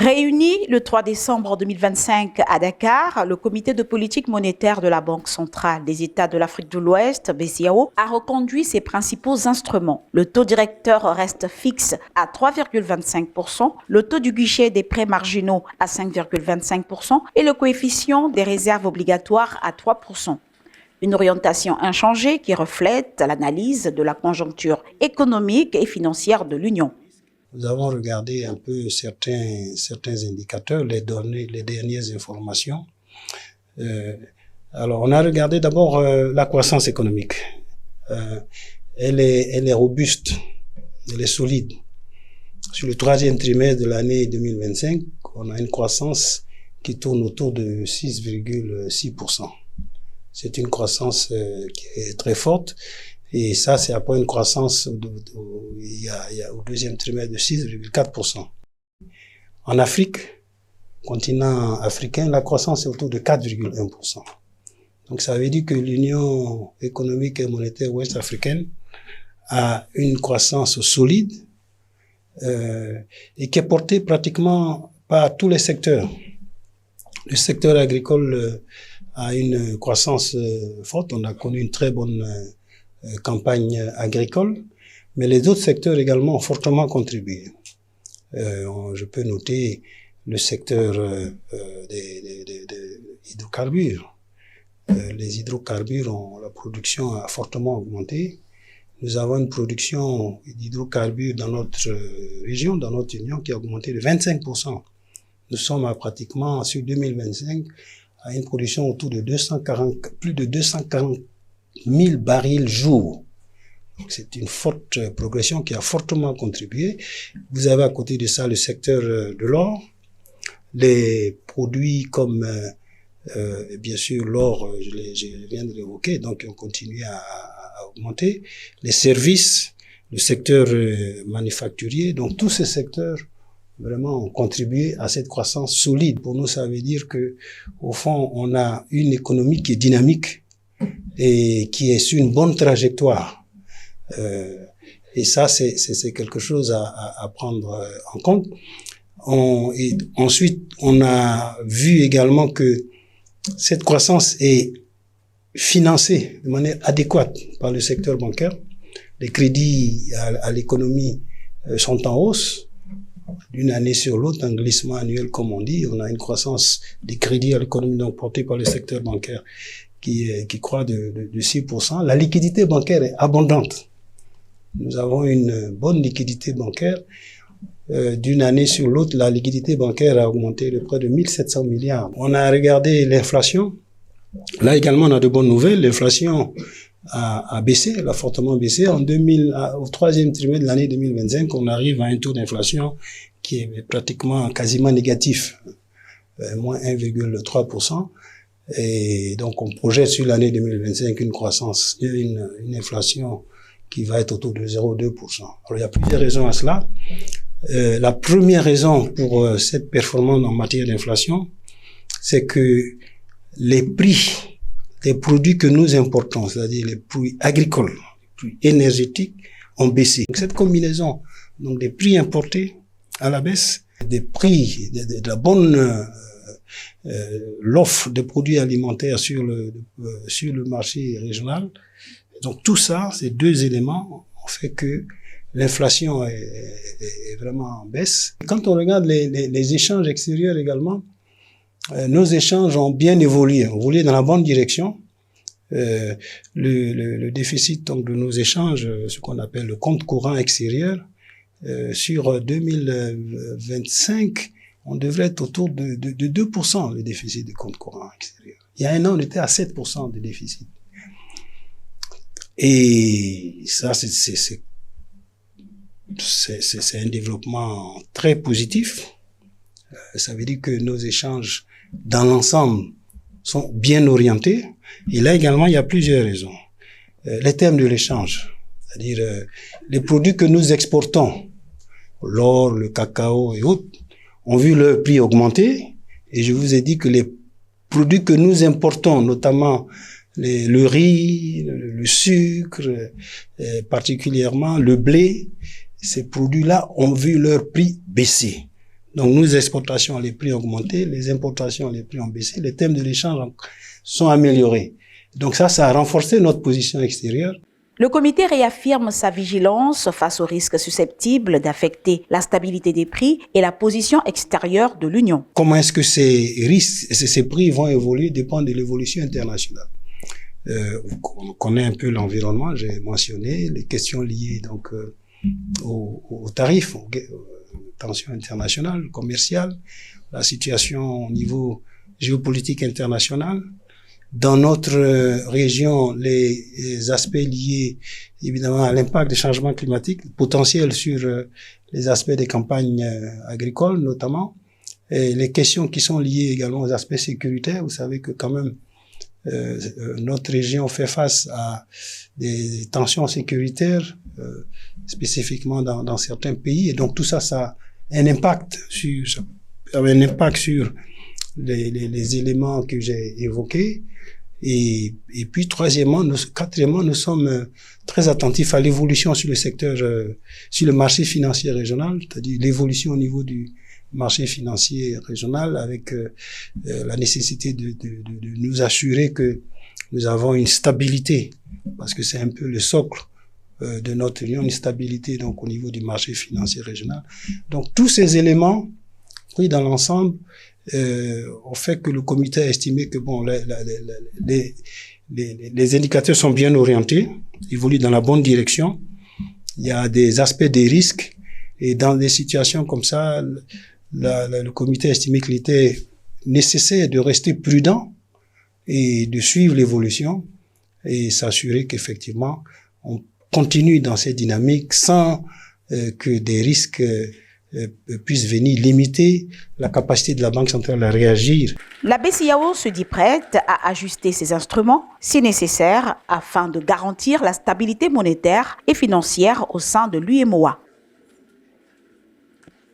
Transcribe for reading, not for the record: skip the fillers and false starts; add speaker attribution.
Speaker 1: Réuni le 3 décembre 2025 à Dakar, le comité de politique monétaire de la Banque centrale des États de l'Afrique de l'Ouest, BCEAO, a reconduit ses principaux instruments. Le taux directeur reste fixe à 3,25%, le taux du guichet des prêts marginaux à 5,25% et le coefficient des réserves obligatoires à 3%. Une orientation inchangée qui reflète l'analyse de la conjoncture économique et financière de l'Union.
Speaker 2: Nous avons regardé un peu certains indicateurs, les dernières informations. Alors, on a regardé d'abord la croissance économique. Elle est robuste, elle est solide. Sur le troisième trimestre de l'année 2025, on a une croissance qui tourne autour de 6,6%. C'est une croissance qui est très forte. Et ça, c'est après une croissance au deuxième trimestre de 6,4%. En Afrique, continent africain, la croissance est autour de 4,1%. Donc ça veut dire que l'Union économique et monétaire ouest-africaine a une croissance solide et qui est portée pratiquement par tous les secteurs. Le secteur agricole a une croissance forte. On a connu une très bonne campagne agricole, mais les autres secteurs également ont fortement contribué. Je peux noter le secteur des hydrocarbures. Les hydrocarbures, la production a fortement augmenté. Nous avons une production d'hydrocarbures dans notre région, dans notre union, qui a augmenté de 25%. Nous sommes pratiquement, sur 2025, à une production autour de plus de 240 1000 barils jour. C'est une forte progression qui a fortement contribué. Vous avez à côté de ça le secteur de l'or, les produits comme bien sûr l'or, je viens de l'évoquer, donc on continue à augmenter. Les services, le secteur manufacturier, donc tous ces secteurs vraiment ont contribué à cette croissance solide. Pour nous, ça veut dire que au fond, on a une économie qui est dynamique et qui est sur une bonne trajectoire. Et ça, c'est quelque chose à prendre en compte. Et ensuite, on a vu également que cette croissance est financée de manière adéquate par le secteur bancaire. Les crédits à l'économie sont en hausse. D'une année sur l'autre, un glissement annuel, comme on dit. On a une croissance des crédits à l'économie donc portée par le secteur bancaire qui croît de 6%. La liquidité bancaire est abondante. Nous avons une bonne liquidité bancaire. D'une année sur l'autre, la liquidité bancaire a augmenté de près de 1700 milliards. On a regardé l'inflation. Là également, on a de bonnes nouvelles. L'inflation a baissé, elle a fortement baissé. Au troisième trimestre de l'année 2025, on arrive à un taux d'inflation qui est pratiquement quasiment négatif, moins 1,3%. Et donc, on projette sur l'année 2025 une croissance, une inflation qui va être autour de 0,2%. Alors, il y a plusieurs raisons à cela. La première raison pour cette performance en matière d'inflation, c'est que les prix des produits que nous importons, c'est-à-dire les produits agricoles, les produits énergétiques, ont baissé. Donc, cette combinaison, donc des prix importés à la baisse, des prix, de la bonne l'offre de produits alimentaires sur le marché régional. Donc tout ça, ces deux éléments ont fait que l'inflation est vraiment en baisse. Quand on regarde les échanges extérieurs également, nos échanges ont bien évolué dans la bonne direction. Le déficit donc de nos échanges, ce qu'on appelle le compte courant extérieur, sur 2025, on devrait être autour de 2% le déficit de compte courant extérieur. Il y a un an, on était à 7% de déficit. Et ça, c'est un développement très positif. Ça veut dire que nos échanges, dans l'ensemble, sont bien orientés. Et là également, il y a plusieurs raisons. Les termes de l'échange, c'est-à-dire les produits que nous exportons, l'or, le cacao et autres, ont vu leur prix augmenter. Et je vous ai dit que les produits que nous importons, notamment le riz, le sucre, particulièrement le blé, ces produits-là ont vu leur prix baisser. Donc, nos exportations, les prix ont augmenté, les importations, les prix ont baissé, les thèmes de l'échange sont améliorés. Donc ça a renforcé notre position extérieure.
Speaker 1: Le comité réaffirme sa vigilance face aux risques susceptibles d'affecter la stabilité des prix et la position extérieure de l'Union.
Speaker 2: Comment est-ce que ces risques, ces prix vont évoluer dépend de l'évolution internationale. On connaît un peu l'environnement, j'ai mentionné les questions liées donc aux tarifs, aux tensions internationales, commerciales, la situation au niveau géopolitique international. Dans notre région, les aspects liés évidemment à l'impact des changements climatiques, potentiel sur les aspects des campagnes agricoles notamment, et les questions qui sont liées également aux aspects sécuritaires. Vous savez que quand même notre région fait face à des tensions sécuritaires, spécifiquement dans certains pays, et donc tout ça a un impact sur les éléments que j'ai évoqués. Et puis quatrièmement, nous sommes très attentifs à l'évolution sur le secteur, sur le marché financier régional, c'est-à-dire l'évolution au niveau du marché financier régional, avec la nécessité de nous assurer que nous avons une stabilité, parce que c'est un peu le socle de notre union, une stabilité donc au niveau du marché financier régional. Donc tous ces éléments pris dans l'ensemble au fait que le comité a estimé que bon, les indicateurs sont bien orientés, évoluent dans la bonne direction. Il y a des aspects des risques, et dans des situations comme ça, le comité a estimé qu'il était nécessaire de rester prudent et de suivre l'évolution et s'assurer qu'effectivement on continue dans cette dynamique sans que des risques puissent venir limiter la capacité de la Banque centrale à réagir.
Speaker 1: La BCEAO se dit prête à ajuster ses instruments, si nécessaire, afin de garantir la stabilité monétaire et financière au sein de l'UEMOA.